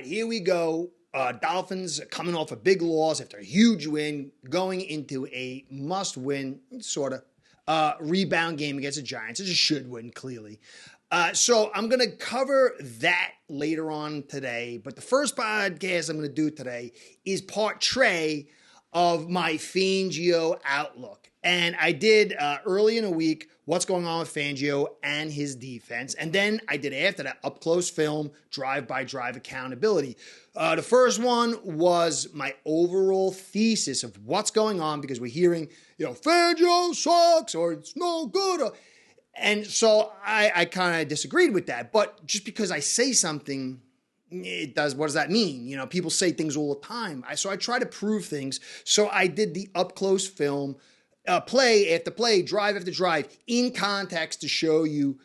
right, here we go. Dolphins coming off a big loss after a huge win, going into a must-win, sort of, rebound game against the Giants. It's a should win, clearly. So I'm going to cover that later on today. But the first podcast I'm going to do today is part Trey of my Fangio outlook. And I did early in the week what's going on with Fangio and his defense. And then I did after that up-close film, drive-by-drive accountability. The first one was my overall thesis of what's going on because we're hearing, Fangio sucks or it's no good. And so I kind of disagreed with that. But just because I say something, what does that mean? People say things all the time. So I try to prove things. So I did the up-close film, play after play, drive after drive, in context to show you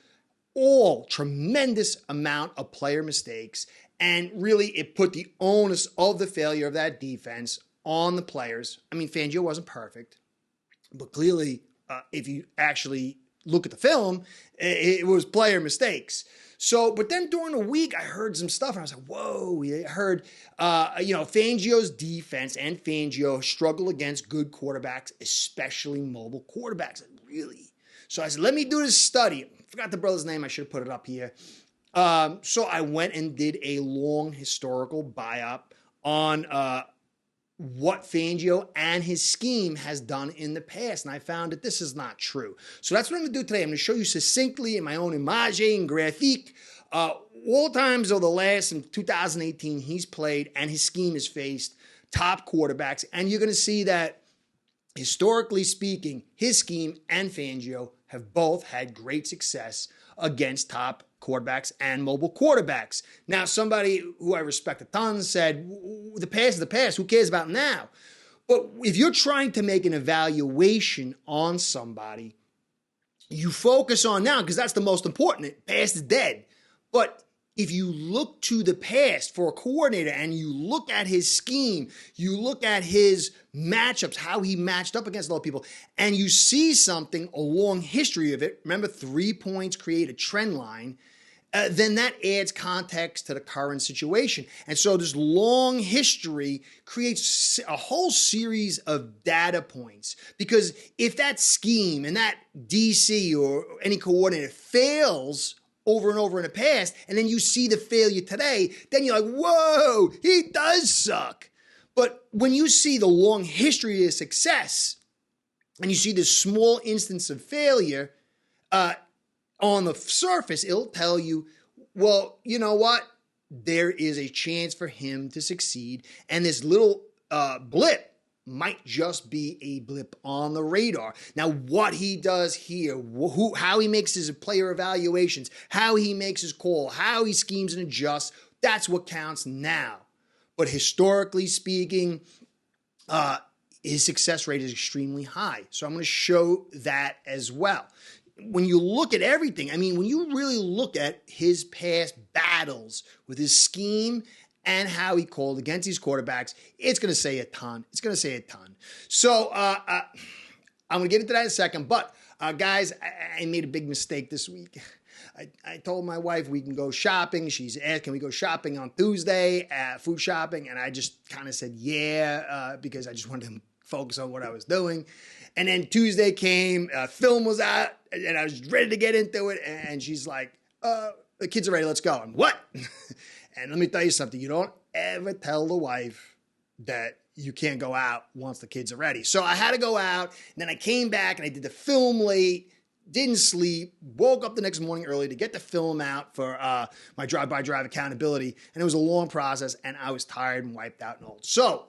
all tremendous amount of player mistakes. And really, it put the onus of the failure of that defense on the players. I mean, Fangio wasn't perfect, but clearly, if you actually look at the film, it was player mistakes. So, but then during the week, I heard some stuff, and I was like, whoa, I heard, Fangio's defense and Fangio struggle against good quarterbacks, especially mobile quarterbacks. Really? So I said, let me do this study. I forgot the brother's name. I should have put it up here. So I went and did a long historical buy-up on what Fangio and his scheme has done in the past. And I found that this is not true. So that's what I'm going to do today. I'm going to show you succinctly in my own image and graphique all times of the last, in 2018, he's played and his scheme has faced top quarterbacks. And you're going to see that, historically speaking, his scheme and Fangio have both had great success against top quarterbacks and mobile quarterbacks. Now, somebody who I respect a ton said, the past is the past. Who cares about now? But if you're trying to make an evaluation on somebody, you focus on now because that's the most important. Past is dead. But if you look to the past for a coordinator and you look at his scheme, you look at his matchups, how he matched up against other people, and you see something, a long history of it, remember 3 points create a trend line, then that adds context to the current situation. And so this long history creates a whole series of data points. Because if that scheme and that DC or any coordinator fails over and over in the past, and then you see the failure today, then you're like, whoa, he does suck. But when you see the long history of success, and you see this small instance of failure, on the surface, it'll tell you, well, you know what? There is a chance for him to succeed, and this little blip might just be a blip on the radar. Now, what he does here, how he makes his player evaluations, how he makes his call, how he schemes and adjusts, that's what counts now. But historically speaking, his success rate is extremely high. So I'm going to show that as well. When you look at everything, when you really look at his past battles with his scheme and how he called against these quarterbacks, it's going to say a ton. It's going to say a ton. So I'm going to get into that in a second. But guys, I made a big mistake this week. I told my wife we can go shopping. She's asked, can we go shopping on Tuesday, food shopping? And I just kind of said, yeah, because I just wanted to focus on what I was doing. And then Tuesday came, film was out, and I was ready to get into it. And she's like, the kids are ready, let's go. And what? And let me tell you something. You don't ever tell the wife that you can't go out once the kids are ready. So I had to go out. And then I came back and I did the film late, didn't sleep, woke up the next morning early to get the film out for my drive-by-drive accountability. And it was a long process, and I was tired and wiped out and old. So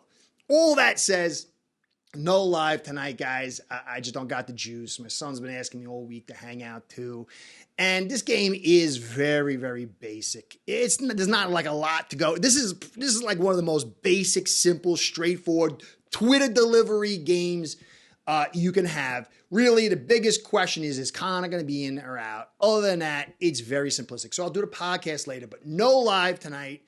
all that says, no live tonight, guys. I just don't got the juice. My son's been asking me all week to hang out too. And this game is very, very basic. There's not like a lot to go. This is like one of the most basic, simple, straightforward Twitter delivery games you can have. Really, the biggest question is Connor going to be in or out? Other than that, it's very simplistic. So I'll do the podcast later, but no live tonight.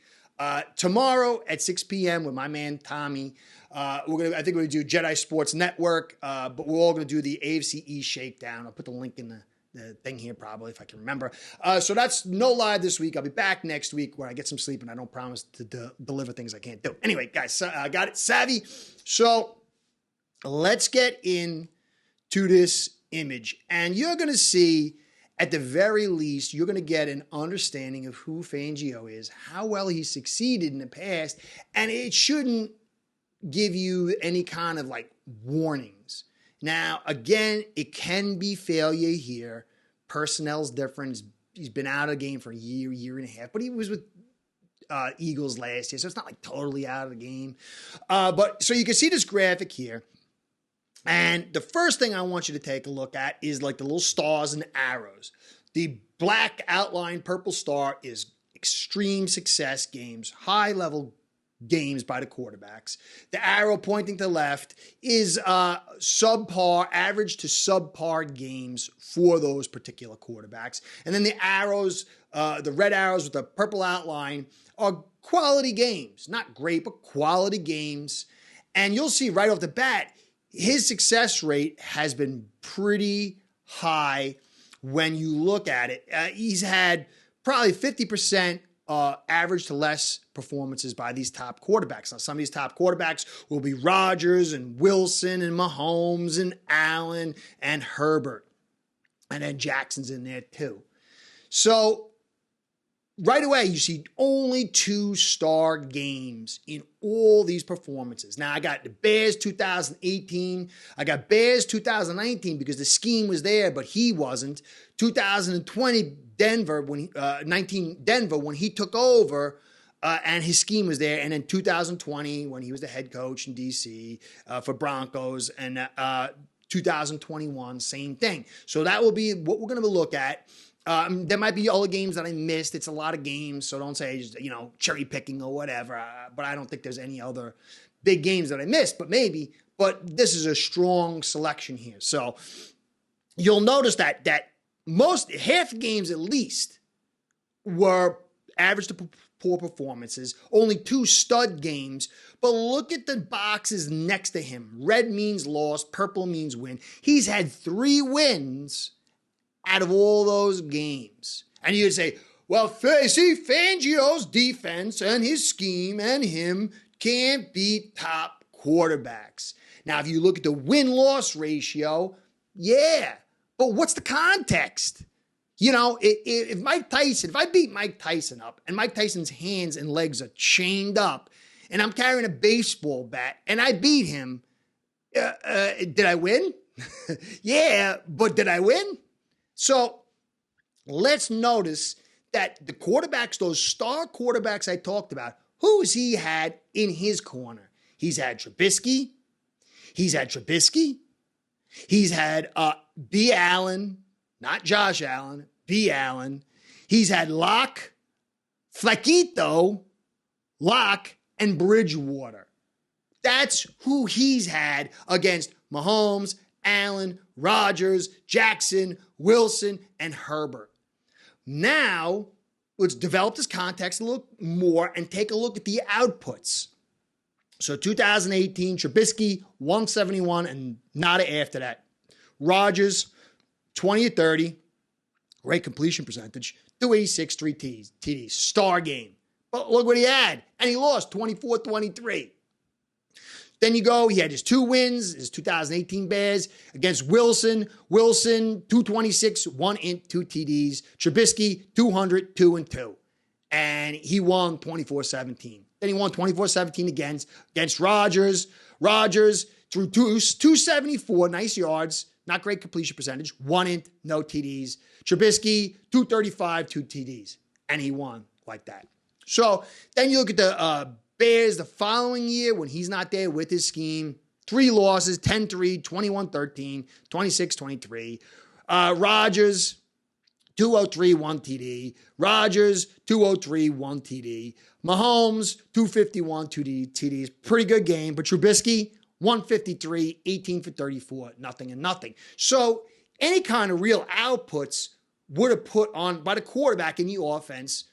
Tomorrow at 6 p.m. with my man Tommy. I think we're going to do Jedi Sports Network, but we're all going to do the AFC East shakedown. I'll put the link in the thing here probably, if I can remember. So that's no live this week. I'll be back next week when I get some sleep, and I don't promise to deliver things I can't do. Anyway, guys, I got it savvy. So let's get into this image, and you're going to see, at the very least, you're going to get an understanding of who Fangio is, how well he succeeded in the past, and it shouldn't give you any kind of like warnings. Now, again, it can be failure here. Personnel's different. He's been out of the game for a year and a half, but he was with Eagles last year, so it's not like totally out of the game. But so you can see this graphic here. And the first thing I want you to take a look at is like the little stars and arrows. The black outline purple star is extreme success games, high level games by the quarterbacks. The arrow pointing to the left is subpar, average to subpar games for those particular quarterbacks. And then the arrows, the red arrows with the purple outline, are quality games. Not great, but quality games. And you'll see right off the bat, his success rate has been pretty high when you look at it. He's had probably 50% average to less performances by these top quarterbacks. Now, some of these top quarterbacks will be Rodgers and Wilson and Mahomes and Allen and Herbert. And then Jackson's in there too. So right away, you see only 2-star games in all these performances. Now, I got the Bears 2018. I got Bears 2019 because the scheme was there, but he wasn't. 2020 Denver, when he took over, and his scheme was there. And then 2020 when he was the head coach in DC for Broncos, and 2021, same thing. So that will be what we're going to look at. There might be other games that I missed. It's a lot of games, so don't say, cherry picking or whatever. But I don't think there's any other big games that I missed, but maybe. But this is a strong selection here. So you'll notice that half games at least were average to poor performances. Only 2 stud games. But look at the boxes next to him. Red means loss. Purple means win. He's had 3 wins out of all those games. And you'd say, well, see, Fangio's defense and his scheme and him can't beat top quarterbacks. Now, if you look at the win-loss ratio, yeah, but what's the context? If I beat Mike Tyson up and Mike Tyson's hands and legs are chained up and I'm carrying a baseball bat and I beat him, did I win? Yeah, but did I win? So let's notice that the quarterbacks, those star quarterbacks I talked about, who has he had in his corner? He's had Trubisky. He's had B. Allen, not Josh Allen, B. Allen. He's had Locke, Flaquito, Locke, and Bridgewater. That's who he's had against Mahomes, Allen, Rodgers, Jackson, Wilson, and Herbert. Now, let's develop this context a little more and take a look at the outputs. So 2018, Trubisky, 171, and nada after that. Rodgers, 20 or 30, great completion percentage, 286, 3 TDs, star game. But look what he had, and he lost 24-23. Then you go, he had his 2 wins, his 2018 Bears against Wilson. Wilson, 226, 1 int, 2 TDs. Trubisky, 200, 2-2. And he won 24-17. Then he won 24-17 against Rodgers. Rodgers threw 274, nice yards, not great completion percentage, 1 int, no TDs. Trubisky, 235, 2 TDs. And he won like that. So then you look at the Bears the following year when he's not there with his scheme. 3 losses, 10-3, 21-13, 26-23. Rodgers, 203, 1 TD. Rodgers, 203, 1 TD. Mahomes, 251, 2 TDs. Pretty good game. But Trubisky, 153, 18 for 34, nothing and nothing. So any kind of real outputs would have put on by the quarterback in the offense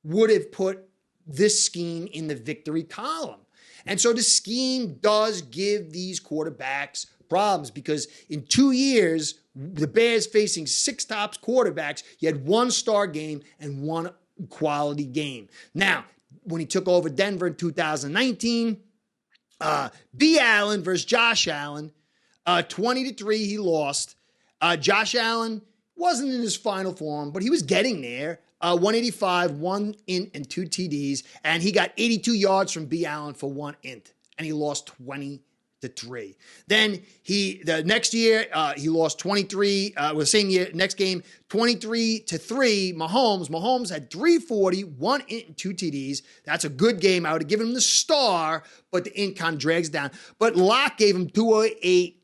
would have put this scheme in the victory column. And so the scheme does give these quarterbacks problems because in 2 years the Bears facing 6 top quarterbacks, you had 1 star game and 1 quality game. Now, when he took over Denver in 2019, B. Allen versus Josh Allen, 20-3, he lost. Josh Allen wasn't in his final form, but he was getting there. 185, 1 int and 2 TDs, and he got 82 yards from B. Allen for 1 int, and he lost 20-3. Then the next year, he lost 23, the same year, next game, 23-3, Mahomes had 340, 1 int and 2 TDs. That's a good game. I would have given him the star, but the int kind of drags down. But Locke gave him 208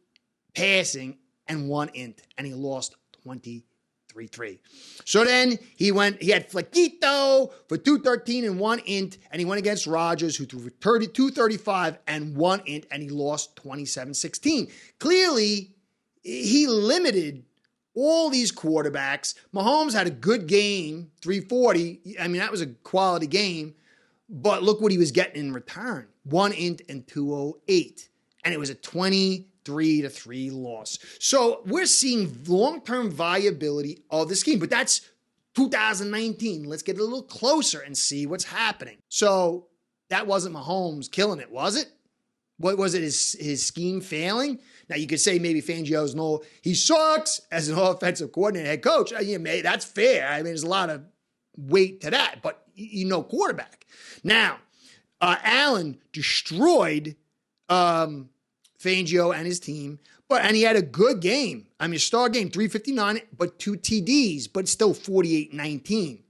passing and 1 int, and he lost 23-3. So then he had Flequito for 213 and 1 int, and he went against Rodgers, who threw for 235 and 1 int, and he lost 27-16. Clearly, he limited all these quarterbacks. Mahomes had a good game, 340. I mean, that was a quality game, but look what he was getting in return, 1 int and 208, and it was a 23-3 loss. So we're seeing long-term viability of the scheme, but that's 2019. Let's get a little closer and see what's happening. So that wasn't Mahomes killing it, was it? What was it, his scheme failing? Now you could say maybe Fangio's he sucks as an offensive coordinator, head coach. That's fair. I mean, there's a lot of weight to that, but quarterback. Now, Allen destroyed Fangio and his team, and he had a good game. I mean, star game, 359, but 2 TDs, but still 48-19.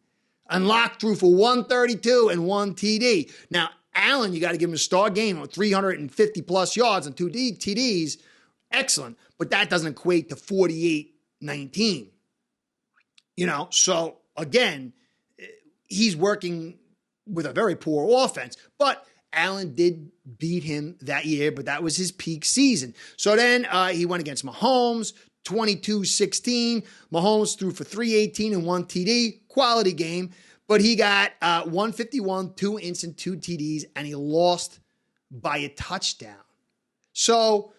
And Locke threw for 132 and 1 TD. Now, Allen, you got to give him a star game of 350 plus yards and 2 TDs. Excellent. But that doesn't equate to 48-19. So again, he's working with a very poor offense, but Allen did beat him that year, but that was his peak season. So then he went against Mahomes, 22-16. Mahomes threw for 318 and 1 TD, quality game, but he got 151, 2 ints and 2 TDs, and he lost by a touchdown. So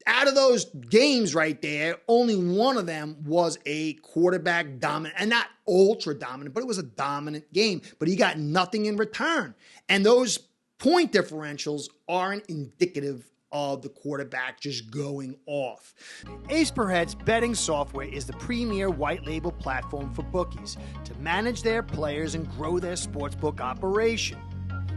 out of those games right there, only one of them was a quarterback dominant, and not ultra dominant, but it was a dominant game, but he got nothing in return. And those point differentials aren't indicative of the quarterback just going off. Ace Per Head's betting software is the premier white label platform for bookies to manage their players and grow their sportsbook operation.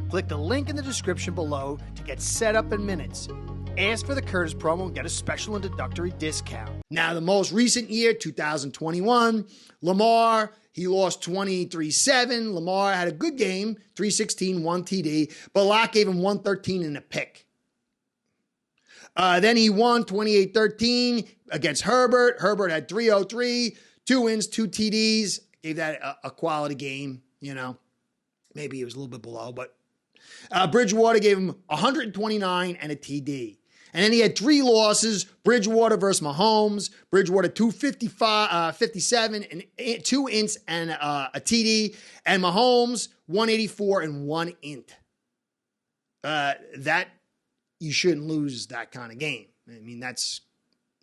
Click the link in the description below to get set up in minutes. Ask for the Curtis promo and get a special introductory discount. Now, the most recent year, 2021, Lamar, he lost 23-7. Lamar had a good game, 316, 1 TD, but Locke gave him 113 and a pick. Then he won 28-13 against Herbert. Herbert had 303, 2 wins, 2 TDs. Gave that a quality game, Maybe it was a little bit below, but Bridgewater gave him 129 and a TD. And then he had 3 losses, Bridgewater versus Mahomes. Bridgewater 255, 57, and 2 ints and a TD. And Mahomes 184 and 1 int. That you shouldn't lose that kind of game. I mean,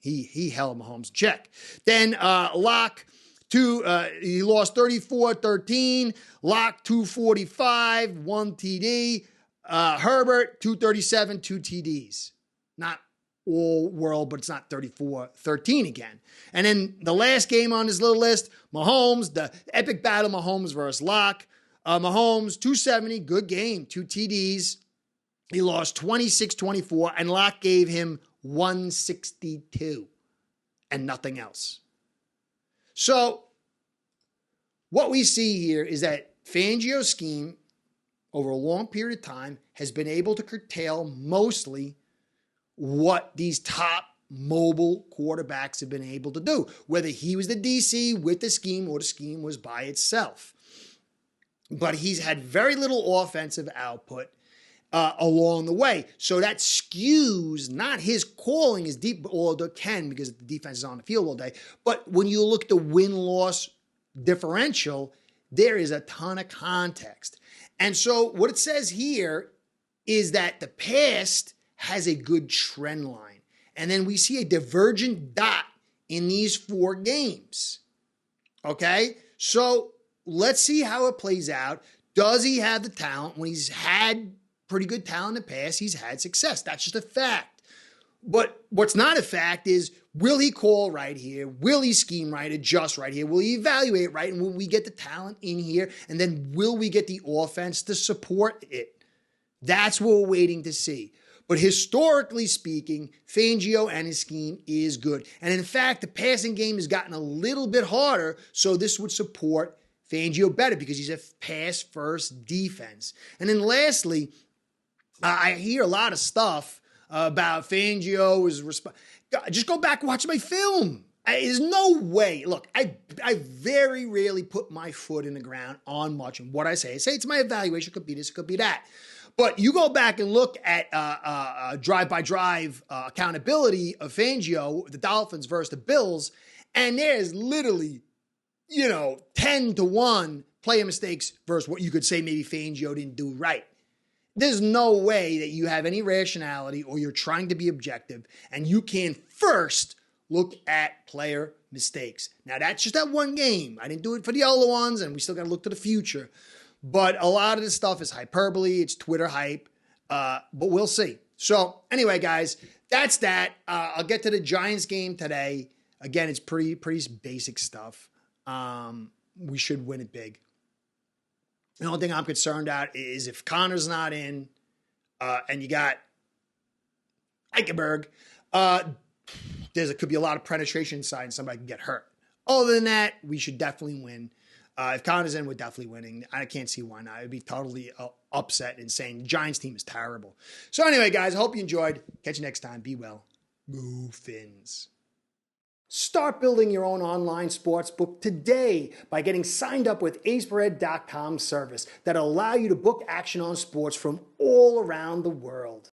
he held Mahomes in check. Then Locke, he lost 34-13. Locke 245, 1 TD. Herbert 237, 2 TDs. Not all world, but it's not 34-13 again. And then the last game on this little list, Mahomes, the epic battle, Mahomes versus Locke. Mahomes, 270, good game, 2 TDs. He lost 26-24, and Locke gave him 162 and nothing else. So what we see here is that Fangio's scheme over a long period of time has been able to curtail mostly what these top mobile quarterbacks have been able to do, whether he was the DC with the scheme or the scheme was by itself. But he's had very little offensive output along the way. So that skews not his calling as deep, although it can because the defense is on the field all day. But when you look at the win-loss differential, there is a ton of context. And so what it says here is that the past has a good trend line. And then we see a divergent dot in these 4 games. Okay? So let's see how it plays out. Does he have the talent? When he's had pretty good talent in the past, he's had success. That's just a fact. But what's not a fact is, will he call right here? Will he scheme right, adjust right here? Will he evaluate right? And will we get the talent in here? And then will we get the offense to support it? That's what we're waiting to see. But historically speaking, Fangio and his scheme is good. And in fact, the passing game has gotten a little bit harder, so this would support Fangio better because he's a pass-first defense. And then lastly, I hear a lot of stuff about Fangio is just go back and watch my film. There's no way. Look, I very rarely put my foot in the ground on much. And what I say it's my evaluation. It could be this, it could be that. But you go back and look at drive-by-drive accountability of Fangio, the Dolphins versus the Bills, and there's literally, 10-1 player mistakes versus what you could say maybe Fangio didn't do right. There's no way that you have any rationality or you're trying to be objective and you can first look at player mistakes. Now, that's just that one game. I didn't do it for the other ones, and we still got to look to the future. But a lot of this stuff is hyperbole. It's Twitter hype. But we'll see. So anyway, guys, that's that. I'll get to the Giants game today. Again, it's pretty basic stuff. We should win it big. The only thing I'm concerned about is if Connor's not in and you got Eichenberg, could be a lot of penetration inside and somebody can get hurt. Other than that, we should definitely win. If Connor's in, we're definitely winning. I can't see why not. It would be totally upset and saying the Giants team is terrible. So anyway, guys, I hope you enjoyed. Catch you next time. Be well. Go Fins. Start building your own online sports book today by getting signed up with AceBread.com service that'll allow you to book action on sports from all around the world.